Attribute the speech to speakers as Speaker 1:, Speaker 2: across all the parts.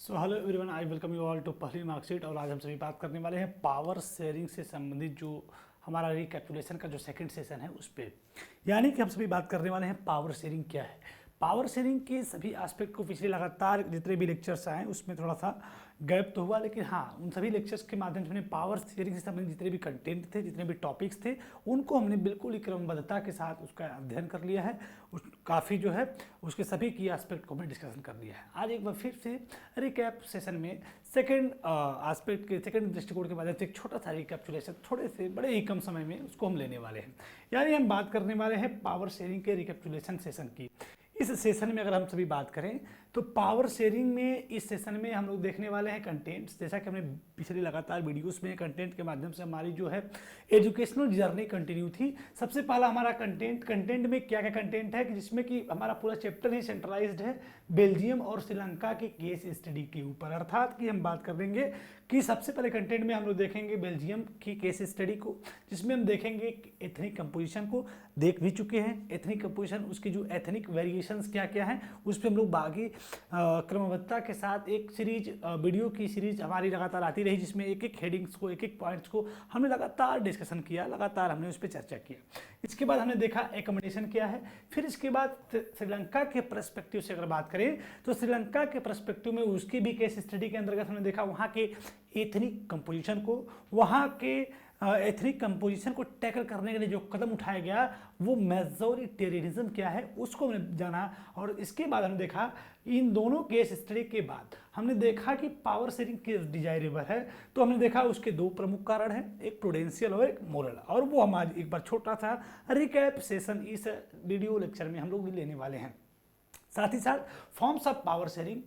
Speaker 1: So hello everyone, I welcome you all to पहली marksheet. और आज हम सभी बात करने वाले हैं पावर शेयरिंग से संबंधित जो हमारा रिकैपिटुलेशन का जो सेकंड सेशन है उस पर। यानी कि हम सभी बात करने वाले हैं पावर शेयरिंग क्या है। पावर शेयरिंग के सभी एस्पेक्ट को पिछले लगातार जितने भी लेक्चर्स आए उसमें थोड़ा सा गैप तो हुआ, लेकिन हाँ उन सभी लेक्चर्स के माध्यम से हमने पावर शेयरिंग से संबंधित जितने भी कंटेंट थे, जितने भी टॉपिक्स थे, उनको हमने बिल्कुल ही क्रमबद्धता के साथ उसका अध्ययन कर लिया है। काफ़ी जो है उसके सभी की एस्पेक्ट को हमने डिस्कशन कर लिया है। आज एक बार फिर से रिकैप सेशन में सेकंड एस्पेक्ट के सेकंड दृष्टिकोण के माध्यम से एक छोटा सा रिकैप्चुलेशन थोड़े से बड़े ही कम समय में उसको हम लेने वाले हैं। यानी हम बात करने वाले हैं पावर शेयरिंग के रिकैप्चुलेशन सेशन की। इस सेशन में अगर हम सभी बात करें तो पावर शेयरिंग में इस सेशन में हम लोग देखने वाले हैं कंटेंट्स। जैसा कि हमने पिछले लगातार वीडियोस में कंटेंट के माध्यम से हमारी जो है एजुकेशनल जर्नी कंटिन्यू थी। सबसे पहला हमारा कंटेंट में क्या क्या कंटेंट है कि जिसमें कि हमारा पूरा चैप्टर ही सेंट्रलाइज्ड है बेल्जियम और श्रीलंका के केस स्टडी के ऊपर। अर्थात कि हम बात कर देंगे कि सबसे पहले कंटेंट में हम लोग देखेंगे बेल्जियम की केस स्टडी को, जिसमें हम देखेंगे एथनिक कंपोजिशन को देख भी चुके हैं। एथनिक कंपोजिशन, उसकी जो एथनिक वेरिएशंस क्या क्या हैं उस पर हम लोग बागी क्रमबद्धता के साथ एक सीरीज वीडियो की सीरीज हमारी लगातार आती रही, जिसमें एक एक हेडिंग्स को एक एक पॉइंट्स को हमने लगातार डिस्कशन किया, लगातार हमने उस पर चर्चा किया। इसके बाद हमने देखा एकोमोडेशन क्या है। फिर इसके बाद श्रीलंका के पर्सपेक्टिव से अगर बात करें तो श्रीलंका के पर्सपेक्टिव में उसकी भी केस स्टडी के अंतर्गत हमने देखा वहाँ के एथनिक कंपोजिशन को, वहाँ के एथनिक कंपोजिशन को टैकल करने के लिए जो कदम उठाया गया वो मेजोरिटेरियनिज्म क्या है उसको हमने जाना। और इसके बाद हमने देखा इन दोनों केस स्टडी के बाद हमने देखा कि पावर शेयरिंग के डिजायरेबल है, तो हमने देखा उसके दो प्रमुख कारण हैं, एक प्रूडेंशियल और एक मोरल। और वो हम आज एक बार छोटा सा रिकैप सेशन इस वीडियो लेक्चर में हम लोग लेने वाले हैं। साथ ही साथ फॉर्म्स ऑफ पावर शेयरिंग,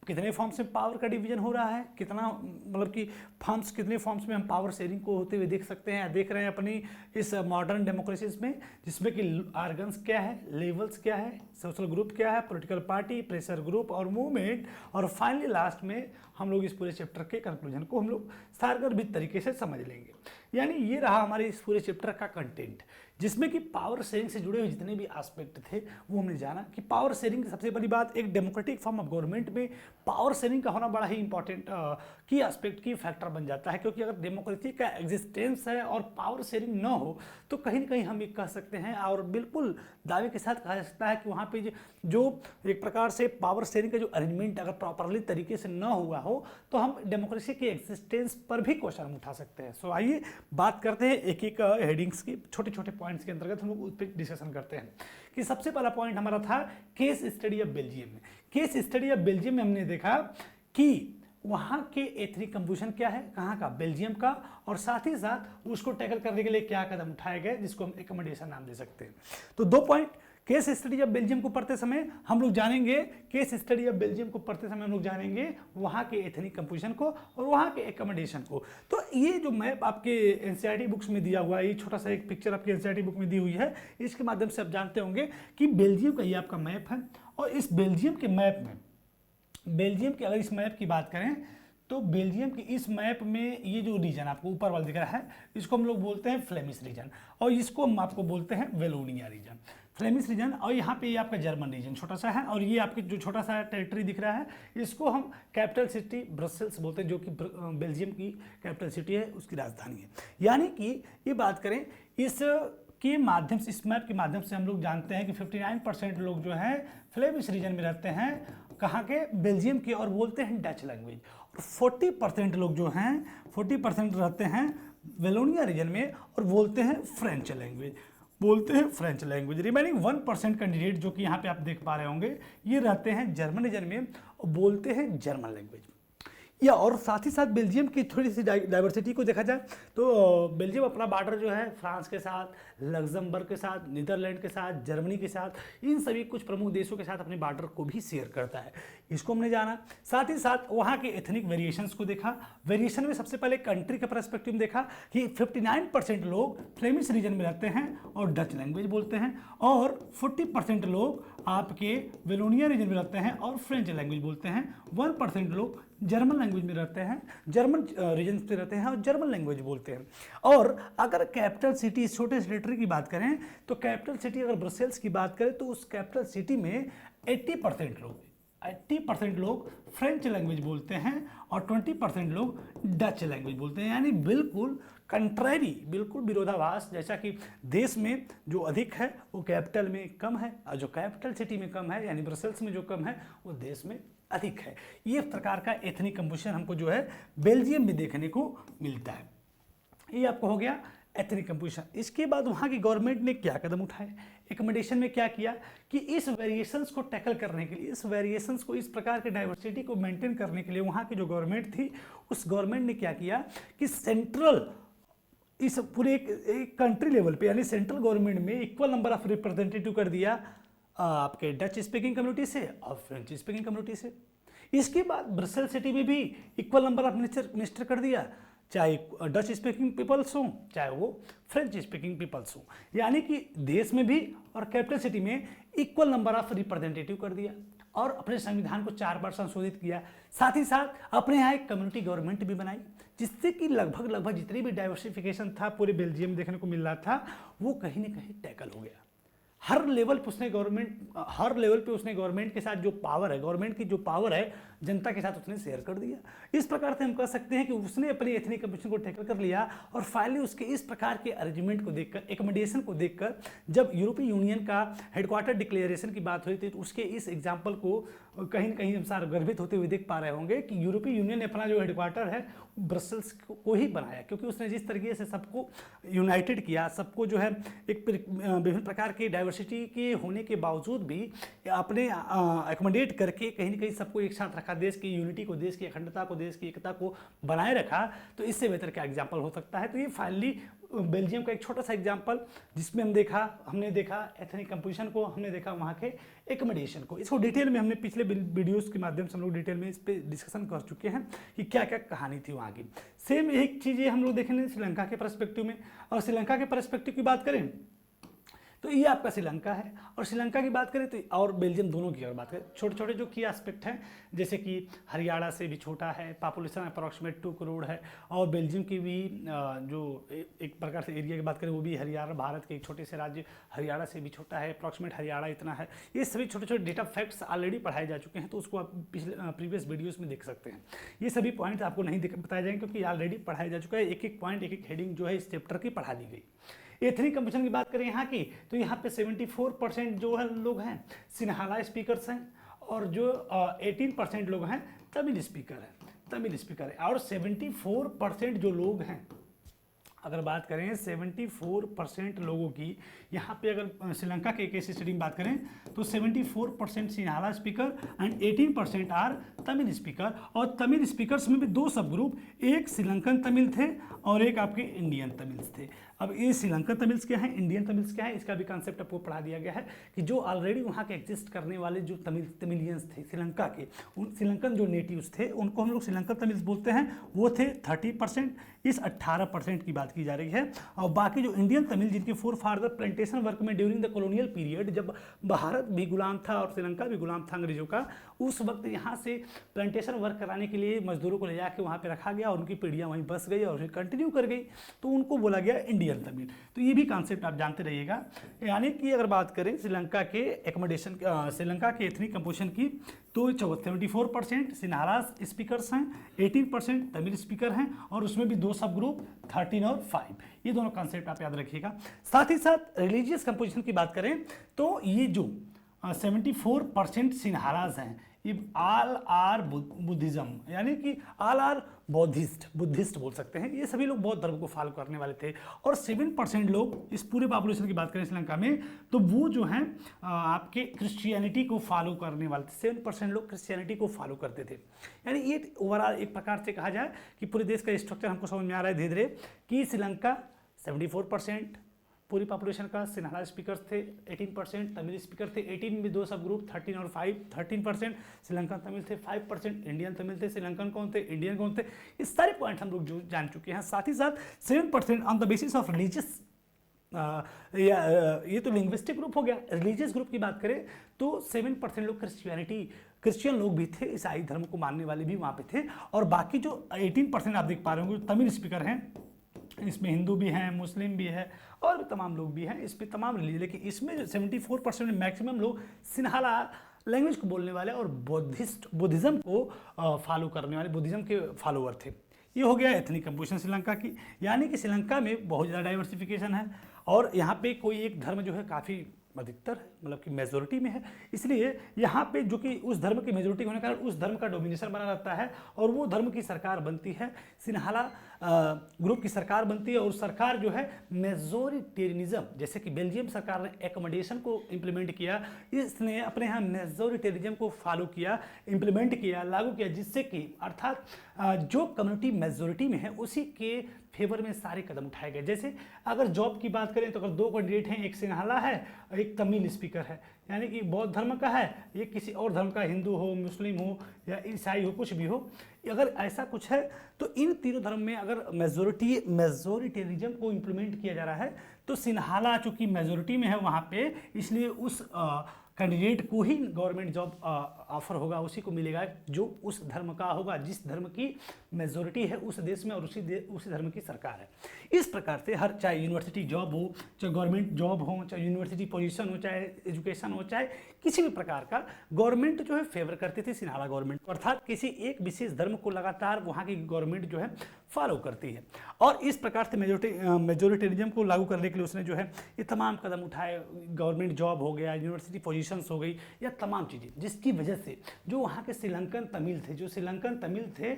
Speaker 1: कितने फॉर्म्स में पावर का डिवीजन हो रहा है, कितना मतलब कि फॉर्म्स कितने फॉर्म्स में हम पावर शेयरिंग को होते हुए देख सकते हैं, देख रहे हैं अपनी इस मॉडर्न डेमोक्रेसीज में, जिसमें कि आर्गन्स क्या है, लेवल्स क्या है, सोशल ग्रुप क्या है, पॉलिटिकल पार्टी, प्रेशर ग्रुप और मूवमेंट, और फाइनली लास्ट में हम लोग इस पूरे चैप्टर के कंक्लूजन को हम लोग सारगर्भित तरीके से समझ लेंगे। यानी ये रहा हमारे इस पूरे चैप्टर का कंटेंट, जिसमें कि पावर शेयरिंग से जुड़े हुए जितने भी एस्पेक्ट थे वो हमने जाना कि पावर शेयरिंग सबसे बड़ी बात एक डेमोक्रेटिक फॉर्म ऑफ गवर्नमेंट में पावर शेयरिंग का होना बड़ा ही इंपॉर्टेंट की एस्पेक्ट की फैक्टर बन जाता है। क्योंकि अगर डेमोक्रेसी का एग्जिस्टेंस है और पावर शेयरिंग ना हो तो कहीं ना कहीं हम ये कह सकते हैं और बिल्कुल दावे के साथ कहा जा सकता है कि वहाँ पे जो एक प्रकार से पावर शेयरिंग का जो अरेंजमेंट अगर प्रॉपरली तरीके से ना हुआ हो तो हम डेमोक्रेसी के एग्जिस्टेंस पर भी क्वेश्चन उठा सकते हैं। सो आइए बात करते हैं एक एक हेडिंग्स की, छोटे छोटे पॉइंट्स के अंतर्गत हम लोग उस पर डिस्कशन करते हैं। कि सबसे पहला पॉइंट हमारा था केस स्टडी ऑफ बेल्जियम में। केस स्टडी ऑफ बेल्जियम में हमने देखा कि वहाँ के एथनिक कंपोजिशन क्या है, कहाँ का, बेल्जियम का, और साथ ही साथ उसको टैकल करने के लिए क्या कदम उठाए गए जिसको हम एकोमोडेशन नाम दे सकते हैं। तो दो point case study of Belgium को पढ़ते समय हम लोग जानेंगे, केस स्टडी ऑफ बेल्जियम को पढ़ते समय हम लोग जानेंगे वहाँ के एथनिक कंपोजिशन को और वहाँ के एकोमोडेशन को। तो ये जो मैप आपके एनसीईआरटी बुक्स में दिया हुआ है, ये छोटा सा एक पिक्चर आपके एनसीईआरटी बुक में दी हुई है, इसके माध्यम से आप जानते होंगे कि बेल्जियम का ये आपका मैप है। और इस बेल्जियम के मैप में, बेल्जियम की अगर इस मैप की बात करें तो बेल्जियम की इस मैप में ये जो रीजन आपको ऊपर वाला दिख रहा है इसको हम लोग बोलते हैं फ्लेमिश रीजन, और इसको हम आपको बोलते हैं वेलोनिया रीजन, फ्लेमिश रीजन। और यहाँ पे ये आपका जर्मन रीजन छोटा सा है, और ये आपके जो छोटा सा टेरिटरी दिख रहा है इसको हम कैपिटल सिटी ब्रसेल्स बोलते हैं, जो कि बेल्जियम की कैपिटल सिटी है, उसकी राजधानी है। यानी कि ये बात करें इस के माध्यम से, इस मैप के माध्यम से हम लोग जानते हैं कि 59% लोग जो हैं फ्लेमिश रीजन में रहते हैं, कहाँ के, बेल्जियम के, और बोलते हैं डच लैंग्वेज। और 40% लोग जो हैं 40% रहते हैं वेलोनिया रीजन में और बोलते हैं फ्रेंच लैंग्वेज, बोलते हैं फ्रेंच लैंग्वेज। रिमेनिंग 1% कैंडिडेट जो कि यहाँ पे आप देख पा रहे होंगे ये रहते हैं जर्मन रीजन में और बोलते हैं जर्मन लैंग्वेज। या और साथ ही साथ बेल्जियम की थोड़ी सी डाइवर्सिटी को देखा जाए तो बेल्जियम अपना बॉर्डर जो है फ्रांस के साथ, लग्जमबर्ग के साथ, नीदरलैंड के साथ, जर्मनी के साथ, इन सभी कुछ प्रमुख देशों के साथ अपने बॉर्डर को भी शेयर करता है, इसको हमने जाना। साथ ही साथ वहाँ के एथनिक वेरिएशंस को देखा। वेरिएशन में सबसे पहले कंट्री के पर्सपेक्टिव में देखा कि 59% लोग फ्लेमिश रीजन में रहते हैं और डच लैंग्वेज बोलते हैं, और 40% लोग आपके वेलोनिया रीजन में रहते हैं और फ्रेंच लैंग्वेज बोलते हैं, 1% लोग जर्मन लैंग्वेज में रहते हैं, जर्मन रीजन से रहते हैं और जर्मन लैंग्वेज बोलते हैं। और अगर कैपिटल सिटी, छोटे से टेरिटरी की बात करें तो कैपिटल सिटी अगर ब्रसेल्स की बात करें तो उस कैपिटल सिटी में 80% लोग 80% लोग फ्रेंच लैंग्वेज बोलते हैं और 20% लोग डच लैंग्वेज बोलते हैं। यानी बिल्कुल कंट्ररी, बिल्कुल विरोधाभास, जैसा कि देश में जो अधिक है वो कैपिटल में कम है और जो कैपिटल सिटी में कम है यानी ब्रसेल्स में जो कम है वो देश में अधिक है। ये प्रकार का एथनिक कंपोजिशन हमको जो है बेल्जियम में देखने को मिलता है। ये आपको हो गया एथनिक कंपोजिशन। इसके बाद वहाँ की गवर्नमेंट ने क्या कदम उठाए, एकमोडेशन में क्या किया कि इस वेरिएशंस को टैकल करने के लिए, इस वेरिएशंस को, इस प्रकार के डाइवर्सिटी को मेंटेन करने के लिए वहाँ की जो गवर्नमेंट थी उस गवर्नमेंट ने क्या किया कि सेंट्रल, इस पूरे एक कंट्री लेवल पे यानी सेंट्रल गवर्नमेंट में इक्वल नंबर ऑफ रिप्रेजेंटेटिव कर दिया आपके डच स्पीकिंग कम्युनिटी से और फ्रेंच स्पीकिंग कम्युनिटी से। इसके बाद ब्रसेल सिटी में भी इक्वल नंबर ऑफ मिनिस्टर कर दिया, चाहे डच स्पीकिंग पीपल्स हों चाहे वो फ्रेंच स्पीकिंग पीपल्स हों। यानी कि देश में भी और कैपिटल सिटी में इक्वल नंबर ऑफ रिप्रेजेंटेटिव कर दिया और अपने संविधान को 4 बार संशोधित किया। साथ ही साथ अपने यहाँ एक कम्युनिटी गवर्नमेंट भी बनाई, जिससे कि लगभग जितनी भी डाइवर्सिफिकेशन था पूरे बेल्जियम देखने को मिल रहा था वो कहीं ना कहीं टैकल हो गया। हर लेवल पे उसने गवर्नमेंट के साथ जो पावर है, गवर्नमेंट की जो पावर है जनता के साथ उसने शेयर कर दिया। इस प्रकार से हम कह सकते हैं कि उसने अपनी एथनिक कमीशन को टैकल कर लिया और फाइनली उसके इस प्रकार के अरेंजमेंट को देखकर, एकमोडेशन को देखकर, जब यूरोपीय यूनियन का हेडक्वार्टर डिक्लेरेशन की बात हुई थी तो उसके इस एग्जाम्पल को कहीं ना कहीं हम सारे गर्वित होते हुए देख पा रहे होंगे कि यूरोपीय यूनियन ने अपना जो हेडक्वार्टर है ब्रसेल्स को ही बनाया, क्योंकि उसने जिस तरीके से सबको यूनाइटेड किया, सबको जो है एक विभिन्न प्रकार की डाइवर्सिटी के होने के बावजूद भी अपने एकोमोडेट करके कहीं ना कहीं सबको एक साथ रखा, देश की यूनिटी को, देश की अखंडता को, देश की एकता को बनाए रखा। तो इससे बेहतर क्या एग्जाम्पल हो सकता है। तो ये फाइनली बेल्जियम का एक छोटा सा एग्जाम्पल जिसमें हमने देखा एथनिक कंपोजिशन को, हमने देखा वहाँ के एकमोडेशन को। इसको डिटेल में हमने पिछले वीडियोस के माध्यम से हम लोग डिटेल में इस पर डिस्कशन कर चुके हैं कि क्या क्या कहानी थी वहाँ की। सेम एक चीज़ ये हम लोग देखेंगे श्रीलंका के पर्सपेक्टिव में। और श्रीलंका के पर्सपेक्टिव की बात करें तो ये आपका श्रीलंका है, और श्रीलंका की बात करें तो और बेल्जियम दोनों की अगर बात करें, छोटे छोटे जो की एस्पेक्ट हैं, जैसे कि हरियाणा से भी छोटा है, पॉपुलेशन अप्रॉक्सीमेट 2 करोड़ है, और बेल्जियम की भी जो एक प्रकार से एरिया की बात करें वो भी हरियाणा, भारत के एक छोटे से राज्य हरियाणा से भी छोटा है, अप्रॉक्सीमेट हरियाणा इतना है। ये सभी छोटे छोटे डेटा फैक्ट्स ऑलरेडी पढ़ाए जा चुके हैं, तो उसको आप प्रीवियस वीडियोज़ में देख सकते हैं। ये सभी पॉइंट्स आपको नहीं बताए जाएंगे क्योंकि ऑलरेडी पढ़ाया जा चुका है। एक एक पॉइंट, एक एक हेडिंग जो है इस चैप्टर की पढ़ा दी गई। एथनिक कंपोजिशन की बात करें यहाँ की तो यहाँ पे 74% जो है लोग हैं सिन्हाला स्पीकर्स हैं, और जो 18% लोग हैं तमिल स्पीकर है। और 74% जो लोग हैं, अगर बात करें 74% लोगों की, यहाँ पे अगर श्रीलंका के केस स्टडी में बात करें तो 74% Sinhala speaker and 18% are Tamil speaker. और तमिल स्पीकर्स में भी 2 सब ग्रुप, एक श्रीलंकन तमिल थे और एक आपके इंडियन तमिल्स थे। अब ये श्रीलंकन तमिल्स क्या है, इंडियन तमिल्स क्या है, इसका भी कॉन्सेप्ट आपको पढ़ा दिया गया है कि जो ऑलरेडी वहाँ के एग्जिस्ट करने वाले जो तमिलियंस थे श्रीलंका के, उन श्रीलंकन जो नेटिव्स थे उनको हम लोग श्रीलंकन तमिल्स बोलते हैं, वो थे 30%। इस 18% की बात की जा रही है। और बाकी जो इंडियन तमिल जिनके फोर फादर प्लांटेशन वर्क में ड्यूरिंग द कॉलोनियल पीरियड, जब भारत भी गुलाम था और श्रीलंका भी गुलाम था अंग्रेजों का, उस वक्त यहाँ से प्लांटेशन वर्क कराने के लिए मजदूरों को ले जाकर वहाँ पे रखा गया और उनकी पीढ़ियाँ वहीं बस गई और कंटिन्यू कर गई, तो उनको बोला गया इंडियन तमिल। तो ये भी कॉन्सेप्ट आप जानते रहिएगा। यानी कि अगर बात करें श्रीलंका के एकमोडेशन, श्रीलंका के एथनिक कंपोजिशन की, तो 74% सिन्हाला स्पीकर्स हैं, 18% तमिल स्पीकर हैं, और उसमें भी 2 सब ग्रुप 13 और 5। ये दोनों कॉन्सेप्ट आप याद रखिएगा। साथ ही साथ रिलीजियस कंपोजिशन की बात करें तो ये जो 74% सिन्हालाज हैं, ये ऑल आर बुद्धिज्म, यानी कि ऑल आर बुद्धिस्ट बोल सकते हैं। ये सभी लोग बौद्ध धर्म को फॉलो करने वाले थे। और 7% लोग, इस पूरे पॉपुलेशन की बात करें श्रीलंका में, तो वो जो हैं आपके क्रिश्चियनिटी को फॉलो करने वाले थे। 7% लोग क्रिश्चियनिटी को फॉलो करते थे। यानी ये ओवरऑल एक प्रकार से कहा जाए कि पूरे देश का स्ट्रक्चर हमको समझ में आ रहा है धीरे धीरे कि श्रीलंका 74% पूरी पॉपुलेशन का सिन्हाला स्पीकर थे, 18% तमिल स्पीकर थे, 18 में 2 सब ग्रुप 13 और 5, 13% श्रीलंकन तमिल थे, 5% इंडियन तमिल थे। श्रीलंकन कौन थे, इंडियन कौन थे, इस सारे पॉइंट हम लोग जो जान चुके हैं। साथ ही साथ 7% on the basis of religious, ये तो लिंग्विस्टिक ग्रुप हो गया। रिलीजियस ग्रुप की बात करें तो 7% लोग क्रिश्चियन लोग भी थे, ईसाई धर्म को मानने वाले भी वहाँ पे थे। और बाकी जो 18% आप देख पा रहे होंगे तमिल स्पीकर हैं, इसमें हिंदू भी हैं, मुस्लिम भी है और भी तमाम लोग भी हैं, इस पर तमाम रिलीजन। लेकिन इसमें जो 74% में मैक्सिमम लोग सिन्हाला लैंग्वेज को बोलने वाले और बुद्धिज्म को फॉलो करने वाले, बुद्धिज्म के फॉलोअर थे। ये हो गया एथनिक कंपोजिशन श्रीलंका की, यानी कि श्रीलंका में बहुत ज़्यादा डाइवर्सिफिकेशन है और यहाँ पे कोई एक धर्म जो है काफ़ी अधिकतर है, मतलब कि मेजोरिटी में है। इसलिए यहाँ पे जो कि उस धर्म की मेजोरिटी होने के कारण उस धर्म का डोमिनेशन बना रहता है और वो धर्म की सरकार बनती है, सिन्हाला ग्रुप की सरकार बनती है और सरकार जो है मेजोरिटेरियनिज्म, जैसे कि बेल्जियम सरकार ने एकोमोडेशन को इम्प्लीमेंट किया, इसने अपने यहाँ मेजोरिटेरियनिज्म को फॉलो किया, इम्प्लीमेंट किया, लागू किया, जिससे कि अर्थात जो कम्युनिटी मेजोरिटी में है उसी के फेवर में सारे कदम उठाए गए। जैसे अगर जॉब की बात करें तो अगर दो कैंडिडेट हैं, एक सिन्हाला है और एक तमिल स्पीकर है, यानी कि बौद्ध धर्म का है, ये किसी और धर्म का, हिंदू हो, मुस्लिम हो या ईसाई हो, कुछ भी हो, अगर ऐसा कुछ है तो इन तीनों धर्म में अगर मेजोरिटेरिज्म को इम्प्लीमेंट किया जा रहा है तो सिन्हाला चूँकि मेजोरिटी में है वहाँ पे, इसलिए उस कैंडिडेट को ही गवर्नमेंट जॉब ऑफर होगा, उसी को मिलेगा जो उस धर्म का होगा, जिस धर्म की मेजोरिटी है उस देश में और उसी धर्म की सरकार है। इस प्रकार से हर, चाहे यूनिवर्सिटी जॉब हो, चाहे गवर्नमेंट जॉब हो, चाहे यूनिवर्सिटी पोजीशन हो, चाहे एजुकेशन हो, चाहे किसी भी प्रकार का, गवर्नमेंट जो है फेवर करती थी सिन्हाला गवर्नमेंट, अर्थात किसी एक विशेष धर्म को लगातार वहाँ की गवर्नमेंट जो है फॉलो करती है। और इस प्रकार से मेजोरिटेरिज्म को लागू करने के लिए उसने जो है ये तमाम कदम उठाए, गवर्नमेंट जॉब हो गया, यूनिवर्सिटी पोजीशंस हो गई, या तमाम चीज़ें, जिसकी वजह से जो वहाँ के श्रीलंकन तमिल थे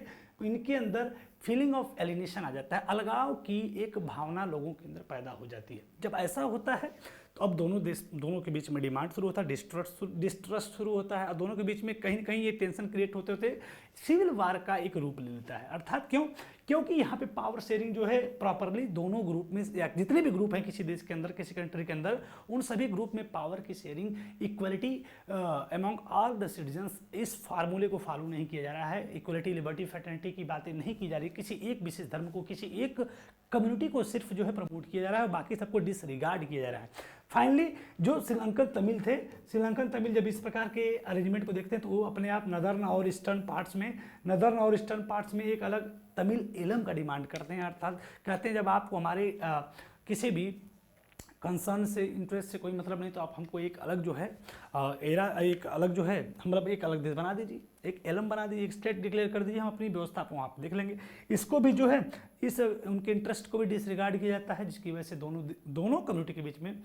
Speaker 1: इनके अंदर फीलिंग ऑफ एलिनेशन आ जाता है, अलगाव की एक भावना लोगों के अंदर पैदा हो जाती है। जब ऐसा होता है तो अब दोनों के बीच में डिमांड शुरू होता है, डिस्ट्रस्ट शुरू होता है और दोनों के बीच में कहीं ना कहीं ये टेंशन क्रिएट होते होते सिविल वार का एक रूप ले लेता है। अर्थात क्योंकि यहाँ पे पावर शेयरिंग जो है प्रॉपरली दोनों ग्रुप में, या जितने भी ग्रुप हैं किसी देश के अंदर, किसी कंट्री के अंदर, उन सभी ग्रुप में पावर की sharing, equality among all the citizens, इस फार्मूले को फॉलो नहीं किया जा रहा है। इक्वलिटी, लिबर्टी, फ्रेटर्निटी की बातें नहीं की जा रही, किसी एक विशेष धर्म को, किसी एक कम्युनिटी को सिर्फ जो है प्रमोट किया जा रहा है, बाकी सबको डिसरिगार्ड किया जा रहा है। फाइनली जो श्रीलंकन तमिल जब इस प्रकार के अरेंजमेंट को देखते हैं तो वो अपने आप नदर्न और ईस्टर्न पार्ट्स में एक अलग तमिल एलम का डिमांड करते हैं। अर्थात कहते हैं जब आपको हमारे किसी भी कंसर्न से, इंटरेस्ट से कोई मतलब नहीं तो आप हमको एक अलग जो है एक अलग देश बना दीजिए, एक एलम बना दीजिए, एक स्टेट डिक्लेयर कर दीजिए, हम अपनी व्यवस्था को वहाँ पर देख लेंगे। इसको भी जो है इस उनके इंटरेस्ट को भी डिसरिगार्ड किया जाता है, जिसकी वजह से दोनों कम्युनिटी के बीच में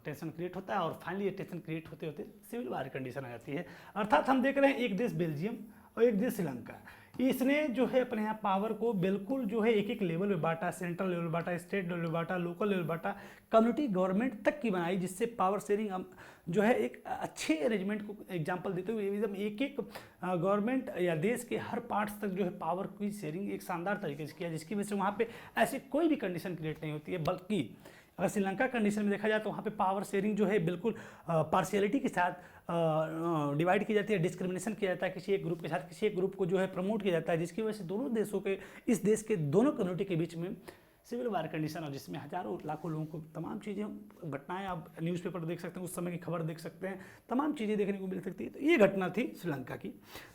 Speaker 1: टेंशन क्रिएट होता है और फाइनली ये टेंशन क्रिएट होते होते सिविल वार कंडीशन आ जाती है। अर्थात हम देख रहे हैं एक देश बेल्जियम और एक देश श्रीलंका, इसने जो है अपने यहाँ पावर को बिल्कुल जो है एक लेवल में बांटा, सेंट्रल लेवल बांटा, स्टेट लेवल बांटा, लोकल लेवल बांटा, कम्युनिटी गवर्नमेंट तक की बनाई, जिससे पावर शेयरिंग जो है एक अच्छे अरेंजमेंट को एग्जांपल देते हुए एकदम एक गवर्नमेंट या देश के हर पार्ट्स तक जो है पावर की शेयरिंग एक शानदार तरीके से किया, जिसकी वजह से वहाँ पे ऐसी कोई भी कंडीशन क्रिएट नहीं होती है। बल्कि अगर श्रीलंका कंडीशन में देखा जाए तो वहाँ पे पावर शेयरिंग जो है बिल्कुल पार्शियलिटी के साथ डिवाइड की जाती है, डिस्क्रिमिनेशन किया जाता है, किसी एक ग्रुप के साथ किसी एक ग्रुप को जो है प्रमोट किया जाता है, जिसकी वजह से दोनों देशों के, इस देश के दोनों कम्युनिटी के बीच में सिविल वार कंडीशन और जिसमें हजारों लाखों लोगों को तमाम चीज़ें, घटनाएं आप न्यूज़पेपर देख सकते हैं, उस समय की खबर देख सकते हैं, तमाम चीज़ें देखने को मिल सकती है। तो ये घटना थी श्रीलंका की।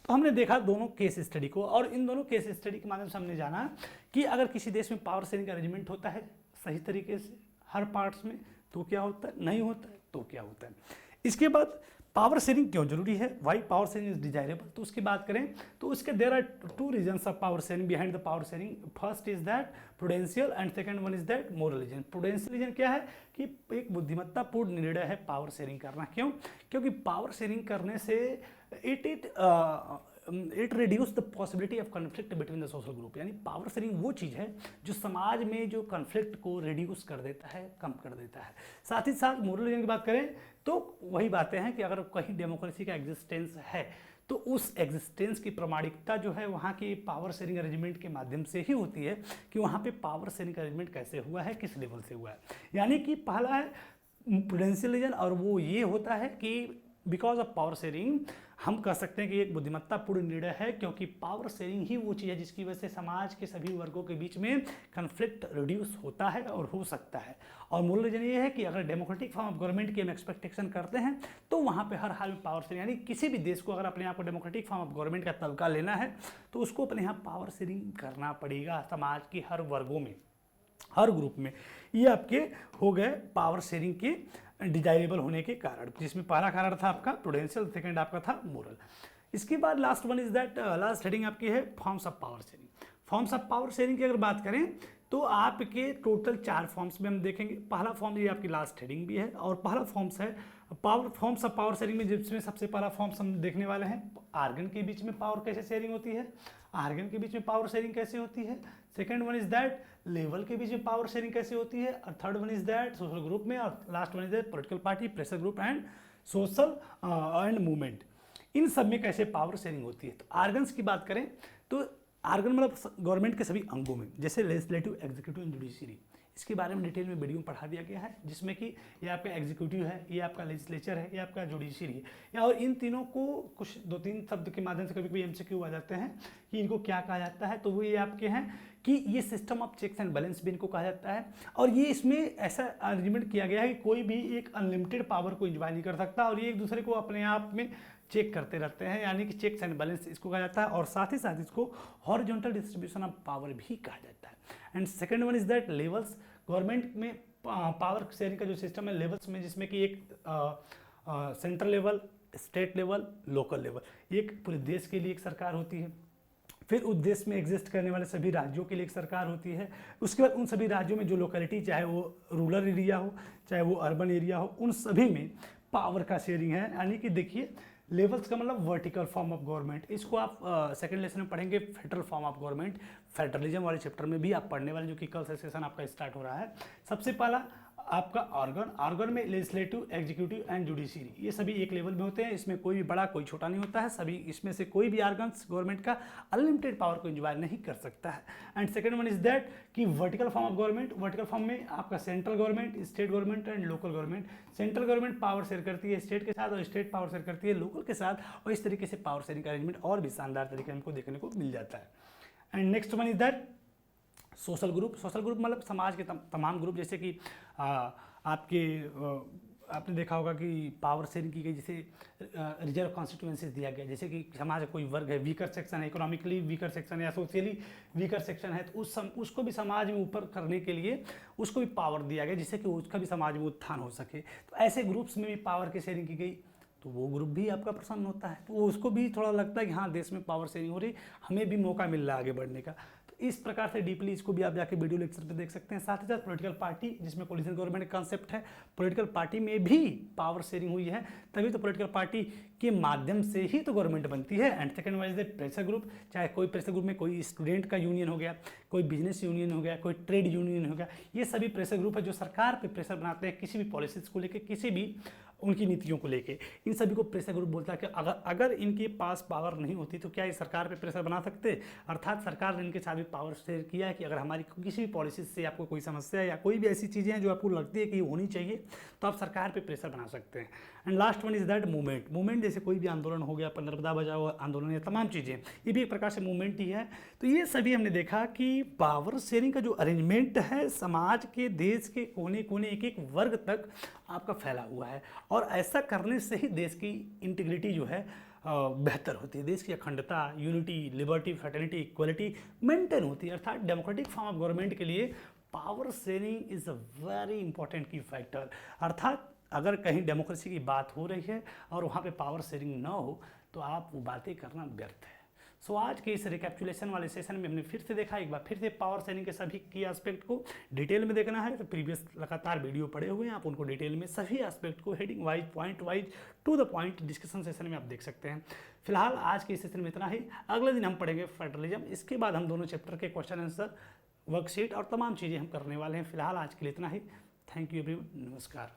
Speaker 1: तो हमने देखा दोनों केस स्टडी को और इन दोनों केस स्टडी के माध्यम से हमने जाना कि अगर किसी देश में पावर शेयरिंग का अरेंजमेंट होता है सही तरीके से हर पार्ट्स में तो क्या होता है, नहीं होता है तो क्या होता है। इसके बाद पावर शेयरिंग क्यों जरूरी है, why power sharing is desirable, तो उसकी बात करें तो उसके there are two reasons of power sharing behind the power sharing. First is that prudential and second one is that moral reason. Prudential reason क्या है कि एक बुद्धिमत्तापूर्ण निर्णय है पावर शेयरिंग करना। क्यों? क्योंकि पावर शेयरिंग करने से it reduce the possibility of conflict between the social group. यानी पावर शेयरिंग वो चीज़ है जो समाज में जो कन्फ्लिक्ट को रिड्यूस कर देता है, कम कर देता है। साथ ही साथ मोरल रीजन की बात करें तो वही बातें हैं कि अगर कहीं डेमोक्रेसी का एग्जिस्टेंस है तो उस एग्जिस्टेंस की प्रामाणिकता जो है वहाँ की पावर शेयरिंग अरेंजमेंट के माध्यम से ही होती है कि वहाँ पे पावर शेयरिंग अरेंजमेंट कैसे हुआ है, किस लेवल से हुआ है। यानी कि पहला है प्रूडेंशियल रीजन और वो ये होता है कि बिकॉज ऑफ पावर शेयरिंग हम कह सकते हैं कि एक बुद्धिमत्तापूर्ण निर्णय है, क्योंकि पावर शेयरिंग ही वो चीज़ है जिसकी वजह से समाज के सभी वर्गों के बीच में कन्फ्लिक्ट रिड्यूस होता है और हो सकता है। और मूल रीजन ये है कि अगर डेमोक्रेटिक फॉर्म ऑफ गवर्नमेंट की हम एक्सपेक्टेशन करते हैं तो वहाँ पे हर हाल में पावर शेयरिंग, यानी किसी भी देश को अगर अपने आप को डेमोक्रेटिक फॉर्म ऑफ गवर्नमेंट का तबका लेना है तो उसको अपने यहाँ पावर शेयरिंग करना पड़ेगा समाज की हर वर्गों में, हर ग्रुप में। ये आपके हो गए पावर शेयरिंग के डिजायरेबल होने के कारण, जिसमें पहला कारण था आपका प्रूडेंशियल, सेकंड आपका था मोरल। इसके बाद last one is that, last heading आपकी है forms of power sharing. Forms of power sharing की अगर बात करें तो आपके टोटल 4 फॉर्म्स में हम देखेंगे। पहला फॉर्म ये आपकी लास्ट हेडिंग भी है, और पहला फॉर्म्स है फॉर्म्स ऑफ पावर शेयरिंग में, जिसमें सबसे पहला फॉर्म्स हम देखने वाले हैं आर्गन के बीच में पावर कैसे शेयरिंग होती है, आर्गन के बीच में पावर शेयरिंग कैसे होती है। Second one is that level के बीच में पावर शेयरिंग कैसे होती है, और third one is that social group में, और last one is that political party, pressure group and social and movement, इन सब में कैसे पावर शेयरिंग होती है। तो आर्गन्स की बात करें तो आर्गन मतलब गवर्नमेंट के सभी अंगों में, जैसे लेजिस्लेटिव, एग्जीक्यूटिव एंड जुडिशरी, इसके बारे में डिटेल में वीडियो में पढ़ा दिया गया है, जिसमें कि ये आपका एग्जीक्यूटिव है, ये आपका लेजिस्लेचर है, ये आपका जुडिशरी है, या और इन तीनों को कुछ 2-3 शब्द के माध्यम से कभी कभी एमसीक्यू आ जाते हैं कि इनको क्या कहा जाता है। तो वो ये आपके हैं कि ये system of checks and balance भी इनको कहा जाता है, और ये इसमें ऐसा अरेंजमेंट किया गया है कि कोई भी एक अनलिमिटेड पावर को इंजॉय नहीं कर सकता, और ये एक दूसरे को अपने आप में चेक करते रहते हैं, यानी कि चेक्स एंड बैलेंस इसको कहा जाता है, और साथ ही साथ इसको हॉरिजॉन्टल डिस्ट्रीब्यूशन ऑफ पावर भी कहा जाता है। And second one is that levels. Government में पावर शेयरिंग का जो सिस्टम है लेवल्स में, जिसमें कि एक central level, state level, local level, एक पूरे देश के लिए एक सरकार होती है, फिर उस देश में एग्जिस्ट करने वाले सभी राज्यों के लिए एक सरकार होती है, उसके बाद उन सभी राज्यों में जो लोकेलिटी, चाहे वो रूरल एरिया हो चाहे वो अर्बन एरिया हो, उन सभी में पावर का शेयरिंग है। यानी कि देखिए लेवल्स का मतलब वर्टिकल फॉर्म ऑफ गवर्नमेंट, इसको आप सेकंड लेसन में पढ़ेंगे federal form of government, federalism वाले चैप्टर में भी आप पढ़ने वाले, जो कि कल से सेशन आपका स्टार्ट हो रहा है। सबसे पहला आपका ऑर्गन में लेजिस्लेटिव, एग्जीक्यूटिव एंड जुडिशरी, ये सभी एक लेवल में होते हैं, इसमें कोई भी बड़ा कोई छोटा नहीं होता है, सभी इसमें से कोई भी ऑर्गन्स गवर्नमेंट का अनलिमिटेड पावर को एंजॉय नहीं कर सकता है। And second one is that कि vertical form of government, vertical form में आपका central government, state government and local government. Central government power share करती है स्टेट के साथ, और स्टेट पावर शेयर करती है लोकल के साथ, और इस तरीके से पावर शेयरिंग का अरेंजमेंट और भी शानदार तरीके हमको देखने को मिल जाता है। And next one is that social group. Social group मतलब समाज के तमाम ग्रुप, जैसे कि आपने देखा होगा कि पावर शेयरिंग की गई, जैसे रिजर्व कॉन्स्टिट्यूएंसीज दिया गया, जैसे कि समाज का कोई वर्ग है, वीकर सेक्शन है, इकोनॉमिकली वीकर सेक्शन है या सोशली वीकर सेक्शन है, तो उसको भी समाज में ऊपर करने के लिए उसको भी पावर दिया गया, जिससे कि उसका भी समाज में उत्थान हो सके। तो ऐसे ग्रुप्स में भी पावर की शेयरिंग की गई, तो वो ग्रुप भी आपका प्रसन्न होता है, तो उसको भी थोड़ा लगता है कि हाँ देश में पावर शेयरिंग हो रही, हमें भी मौका मिल रहा है आगे बढ़ने का। तो इस प्रकार से डीपली इसको भी आप जाके वीडियो लेक्चर पे देख सकते हैं। साथ ही साथ पॉलिटिकल पार्टी, जिसमें कोलिशन गवर्नमेंट कॉन्सेप्ट है, पॉलिटिकल पार्टी में भी पावर शेयरिंग हुई है, तभी तो पॉलिटिकल पार्टी के माध्यम से ही तो गवर्नमेंट बनती है। And second wise the pressure group, चाहे कोई प्रेशर ग्रुप में कोई स्टूडेंट का यूनियन हो गया, कोई बिजनेस यूनियन हो गया, कोई ट्रेड यूनियन हो गया, ये सभी प्रेशर ग्रुप है जो सरकार पे प्रेशर बनाते हैं किसी भी पॉलिसीज को लेकर, किसी भी उनकी नीतियों को लेके। इन सभी को प्रेशर ग्रुप बोलता है कि अगर इनके पास पावर नहीं होती तो क्या ये सरकार पे प्रेशर बना सकते। अर्थात सरकार ने इनके साथ भी पावर शेयर किया है कि अगर हमारी किसी भी पॉलिसी से आपको कोई समस्या या कोई भी ऐसी चीज़ें हैं जो आपको लगती है कि होनी चाहिए, तो आप सरकार पे प्रेशर बना सकते हैं। And last one is that movement. Movement जैसे कोई भी आंदोलन हो गया, नर्मदा बचाओ आंदोलन, या तमाम चीज़ें, ये भी एक प्रकार से मूवमेंट ही है। तो ये सभी हमने देखा कि पावर शेयरिंग का जो अरेंजमेंट है समाज के, देश के कोने कोने, एक एक वर्ग तक आपका फैला हुआ है, और ऐसा करने से ही देश की इंटीग्रिटी जो है बेहतर होती है, देश की अखंडता, unity, liberty, fraternity, equality maintain होती है। अर्थात डेमोक्रेटिक फॉर्म ऑफ गवर्नमेंट के लिए power sharing is a very important की फैक्टर। अर्थात अगर कहीं डेमोक्रेसी की बात हो रही है और वहाँ पे पावर शेयरिंग ना हो तो आप वो बातें करना व्यर्थ है। सो आज के इस रिकैप्चुलेशन वाले सेशन में हमने फिर से देखा, एक बार फिर से पावर शेयरिंग के सभी की एस्पेक्ट को डिटेल में देखना है तो प्रीवियस लगातार वीडियो पड़े हुए हैं, आप उनको डिटेल में सभी एस्पेक्ट को heading wise, point wise, to the point discussion session में आप देख सकते हैं। फिलहाल आज के इस सेशन में इतना ही। अगले दिन हम पढ़ेंगे फेडरलिज्म, इसके बाद हम दोनों चैप्टर के क्वेश्चन आंसर, वर्कशीट और तमाम चीज़ें हम करने वाले हैं। फिलहाल आज के लिए इतना ही। थैंक यू एवरीवन, नमस्कार।